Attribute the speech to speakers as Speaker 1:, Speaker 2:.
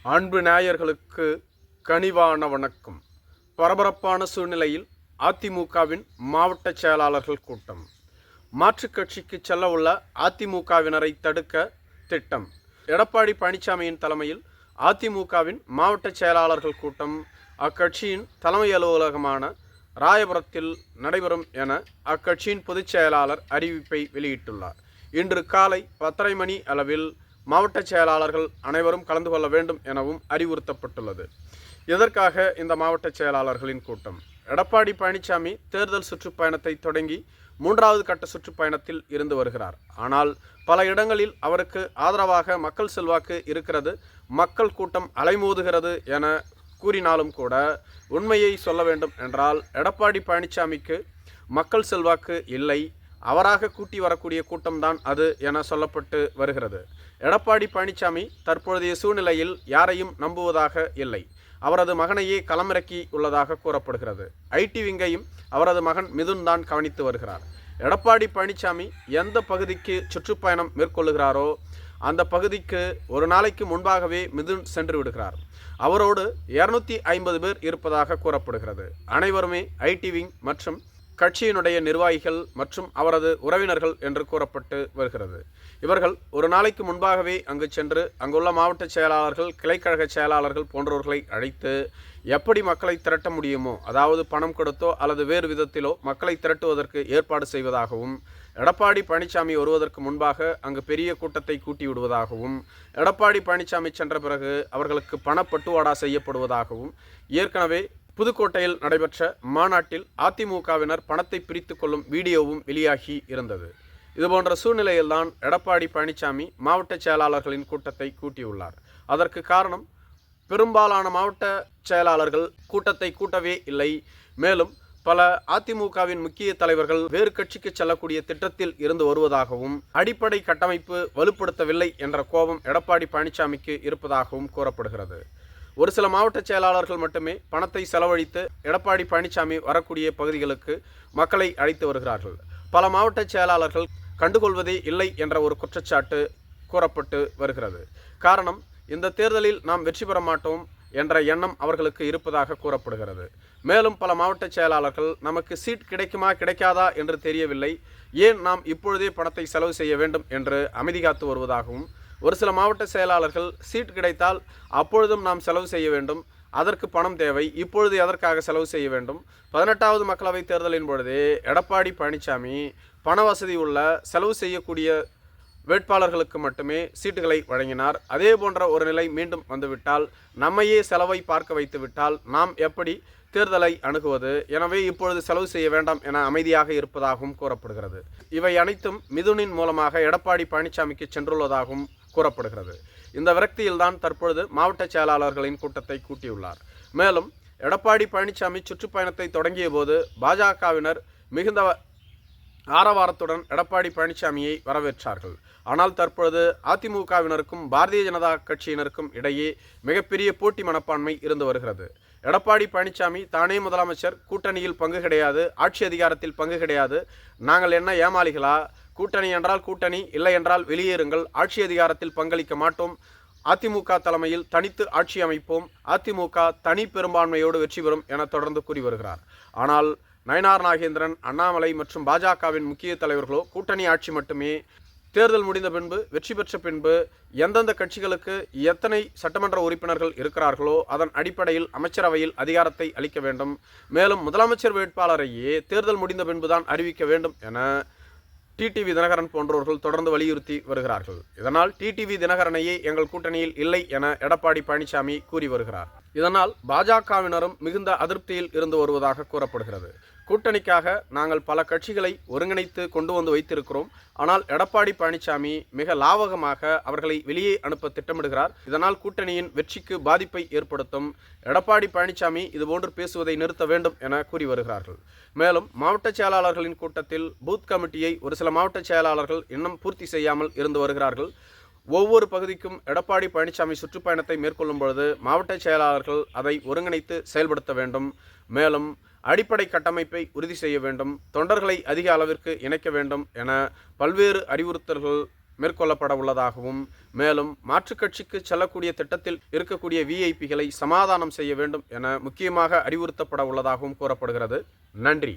Speaker 1: அன்பு நேயர்களுக்கு கனிவான வணக்கம். பரபரப்பான சூழ்நிலையில் அதிமுகவின் மாவட்ட செயலாளர்கள் கூட்டம். மாற்றுக் கட்சிக்கு செல்ல உள்ள அதிமுகவினரை தடுக்க திட்டம். எடப்பாடி பழனிசாமியின் தலைமையில் அதிமுகவின் மாவட்ட செயலாளர்கள் கூட்டம் அக்கட்சியின் தலைமை அலுவலகமான ராயபுரத்தில் நடைபெறும் என அக்கட்சியின் பொதுச் செயலாளர் அறிவிப்பை வெளியிட்டுள்ளார். இன்று காலை 10:30 மணி அளவில் மாவட்ட செயலாளர்கள் அனைவரும் கலந்து கொள்ள வேண்டும் எனவும் அறிவுறுத்தப்பட்டுள்ளது. இதற்காக இந்த மாவட்ட செயலாளர்களின் கூட்டம். எடப்பாடி பழனிசாமி தேர்தல் சுற்றுப்பயணத்தை தொடங்கி 3வது கட்ட சுற்றுப்பயணத்தில் இருந்து வருகிறார். ஆனால் பல இடங்களில் அவருக்கு ஆதரவாக மக்கள் செல்வாக்கு இருக்கிறது, மக்கள் கூட்டம் அலைமோதுகிறது என கூறினாலும் கூட உண்மையை சொல்ல வேண்டும் என்றால் எடப்பாடி பழனிசாமிக்கு மக்கள் செல்வாக்கு இல்லை, அவராக கூட்டி வரக்கூடிய கூட்டம்தான் அது என சொல்லப்பட்டு வருகிறது. எடப்பாடி பழனிசாமி தற்பொழுதைய சூழ்நிலையில் யாரையும் நம்புவதாக இல்லை. அவரது மகனையே களமிறக்கி உள்ளதாக கூறப்படுகிறது. ஐடி விங்கையும் அவரது மகன் மிதுன் தான் கவனித்து வருகிறார். எடப்பாடி பழனிசாமி எந்த பகுதிக்கு சுற்றுப்பயணம் மேற்கொள்ளுகிறாரோ அந்த பகுதிக்கு ஒரு நாளைக்கு முன்பாகவே மிதுன் சென்று விடுகிறார். அவரோடு 250 பேர் இருப்பதாக கூறப்படுகிறது. அனைவருமே ஐடி விங் மற்றும் கட்சியினுடைய நிர்வாகிகள் மற்றும் அவரது உறவினர்கள் என்று கூறப்பட்டு வருகிறது. இவர்கள் ஒரு நாளைக்கு முன்பாகவே அங்கு சென்று அங்குள்ள மாவட்ட செயலாளர்கள், கிளைக்கழக செயலாளர்கள் போன்றவர்களை அழைத்து எப்படி மக்களை திரட்ட முடியுமோ, அதாவது பணம் கொடுத்தோ அல்லது வேறு விதத்திலோ மக்களை திரட்டுவதற்கு ஏற்பாடு செய்வதாகவும், எடப்பாடி பழனிசாமி வருவதற்கு முன்பாக அங்கு பெரிய கூட்டத்தை கூட்டி விடுவதாகவும், எடப்பாடி பழனிசாமி சென்ற பிறகு அவர்களுக்கு பணப்பட்டுவாடா செய்யப்படுவதாகவும், ஏற்கனவே புதுக்கோட்டையில் நடைபெற்ற மாநாட்டில் அதிமுகவினர் பணத்தை பிரித்து கொள்ளும் வீடியோவும் வெளியாகி இருந்தது. இதுபோன்ற சூழ்நிலையில்தான் எடப்பாடி பழனிசாமி மாவட்ட செயலாளர்களின் கூட்டத்தை கூட்டியுள்ளார். அதற்கு காரணம் பெரும்பாலான மாவட்ட செயலாளர்கள் கூட்டத்தை கூட்டவே இல்லை. மேலும் பல அதிமுகவின் முக்கிய தலைவர்கள் வேறு கட்சிக்கு செல்லக்கூடிய திட்டத்தில் இருந்து வருவதாகவும், அடிப்படை கட்டமைப்பு வலுப்படுத்தவில்லை என்ற கோபம் எடப்பாடி பழனிசாமிக்கு இருப்பதாகவும் கூறப்படுகிறது. ஒரு சில மாவட்ட செயலாளர்கள் மட்டுமே பணத்தை செலவழித்து எடப்பாடி பழனிசாமி வரக்கூடிய பகுதிகளுக்கு மக்களை அழைத்து வருகிறார்கள். பல மாவட்ட செயலாளர்கள் கண்டுகொள்வதே இல்லை என்ற ஒரு குற்றச்சாட்டு கூறப்பட்டு வருகிறது. காரணம், இந்த தேர்தலில் நாம் வெற்றி பெற மாட்டோம் என்ற எண்ணம் அவர்களுக்கு இருப்பதாக கூறப்படுகிறது. மேலும் பல மாவட்ட செயலாளர்கள் நமக்கு சீட் கிடைக்குமா கிடைக்காதா என்று தெரியவில்லை, ஏன் நாம் இப்பொழுதே பணத்தை செலவு செய்ய வேண்டும் என்று அமைதி காத்து வருவதாகவும், ஒரு சில மாவட்ட செயலாளர்கள் சீட் கிடைத்தால் அப்பொழுதும் நாம் செலவு செய்ய வேண்டும், அதற்கு பணம் தேவை, இப்பொழுது எதற்காக செலவு செய்ய வேண்டும், 18வது மக்களவைத் தேர்தலின் பொழுதே எடப்பாடி பழனிசாமி பண வசதி உள்ள செலவு செய்யக்கூடிய வேட்பாளர்களுக்கு மட்டுமே சீட்டுகளை வழங்கினார். அதே போன்ற ஒரு நிலை மீண்டும் வந்துவிட்டால், நம்மையே செலவை பார்க்க வைத்து விட்டால் நாம் எப்படி தேர்தலை அணுகுவது? எனவே இப்பொழுது செலவு செய்ய வேண்டாம் என அமைதியாக இருப்பதாகவும் கூறப்படுகிறது. இவை அனைத்தும் மிதுனின் மூலமாக எடப்பாடி பழனிசாமிக்கு சென்றுள்ளதாகவும் கூறப்படுகிறது. இந்த விரக்தியில்தான் தற்பொழுது மாவட்ட செயலாளர்களின் கூட்டத்தை கூட்டியுள்ளார். மேலும் எடப்பாடி பழனிசாமி சுற்றுப்பயணத்தை தொடங்கிய போது பாஜகவினர் மிகுந்த ஆரவாரத்துடன் எடப்பாடி பழனிசாமியை வரவேற்றார்கள். ஆனால் தற்பொழுது அதிமுகவினருக்கும் பாரதிய ஜனதா கட்சியினருக்கும் இடையே மிகப்பெரிய போட்டி மனப்பான்மை இருந்து வருகிறது. எடப்பாடி பழனிசாமி தானே முதலமைச்சர், கூட்டணியில் பங்கு கிடையாது, ஆட்சி அதிகாரத்தில் பங்கு கிடையாது, நாங்கள் என்ன ஏமாளிகளா, கூட்டணி என்றால் கூட்டணி, இல்லை என்றால் வெளியேறுங்கள், ஆட்சி அதிகாரத்தில் பங்களிக்க மாட்டோம், அதிமுக தலைமையில் தனித்து ஆட்சி அமைப்போம், அதிமுக தனி பெரும்பான்மையோடு வெற்றி பெறும் என தொடர்ந்து கூறி வருகிறார். ஆனால் நயினார் நாகேந்திரன், அண்ணாமலை மற்றும் பாஜகவின் முக்கிய தலைவர்களோ கூட்டணி ஆட்சி மட்டுமே, தேர்தல் முடிந்த பின்பு வெற்றி பெற்ற பின்பு எந்தெந்த கட்சிகளுக்கு எத்தனை சட்டமன்ற உறுப்பினர்கள் இருக்கிறார்களோ அதன் அடிப்படையில் அமைச்சரவையில் அதிகாரத்தை அளிக்க வேண்டும், மேலும் முதலமைச்சர் வேட்பாளரையே தேர்தல் முடிந்த பின்புதான் அறிவிக்க வேண்டும் என டிடிவி தினகரன் போன்றவர்கள் தொடர்ந்து வலியுறுத்தி வருகிறார்கள். இதனால் டிடிவி தினகரனையே எங்கள் கூட்டணியில் இல்லை என எடப்பாடி பழனிசாமி கூறி வருகிறார். இதனால் பாஜகவினரும் மிகுந்த அதிருப்தியில் இருந்து வருவதாக கூறப்படுகிறது. கூட்டணிக்காக நாங்கள் பல கட்சிகளை ஒருங்கிணைத்து கொண்டு வந்து வைத்திருக்கிறோம், ஆனால் எடப்பாடி பழனிசாமி மிக லாவகமாக அவர்களை வெளியே அனுப்ப திட்டமிடுகிறார். இதனால் கூட்டணியின் வெற்றிக்கு பாதிப்பை ஏற்படுத்தும். எடப்பாடி பழனிசாமி இதுபோன்று பேசுவதை நிறுத்த வேண்டும் என கூறி வருகிறார்கள். மேலும் மாவட்ட செயலாளர்களின் கூட்டத்தில் பூத் கமிட்டியை ஒரு சில மாவட்ட செயலாளர்கள் இன்னும் பூர்த்தி செய்யாமல் இருந்து வருகிறார்கள். ஒவ்வொரு பகுதிக்கும் எடப்பாடி பழனிசாமி சுற்றுப்பயணத்தை மேற்கொள்ளும் பொழுது மாவட்ட செயலாளர்கள் அதை ஒருங்கிணைத்து செயல்படுத்த வேண்டும். மேலும் அடிப்படை கட்டமைப்பை உறுதி செய்ய வேண்டும், தொண்டர்களை அதிக அளவிற்கு இணைக்க வேண்டும் என பல்வேறு அறிவுறுத்தல்கள் மேற்கொள்ளப்பட உள்ளதாகவும், மேலும் மாற்றுக் கட்சிக்கு செல்லக்கூடிய திட்டத்தில் இருக்கக்கூடிய விஐபிகளை சமாதானம் செய்ய வேண்டும் என முக்கியமாக அறிவுறுத்தப்பட உள்ளதாகவும் கூறப்படுகிறது. நன்றி.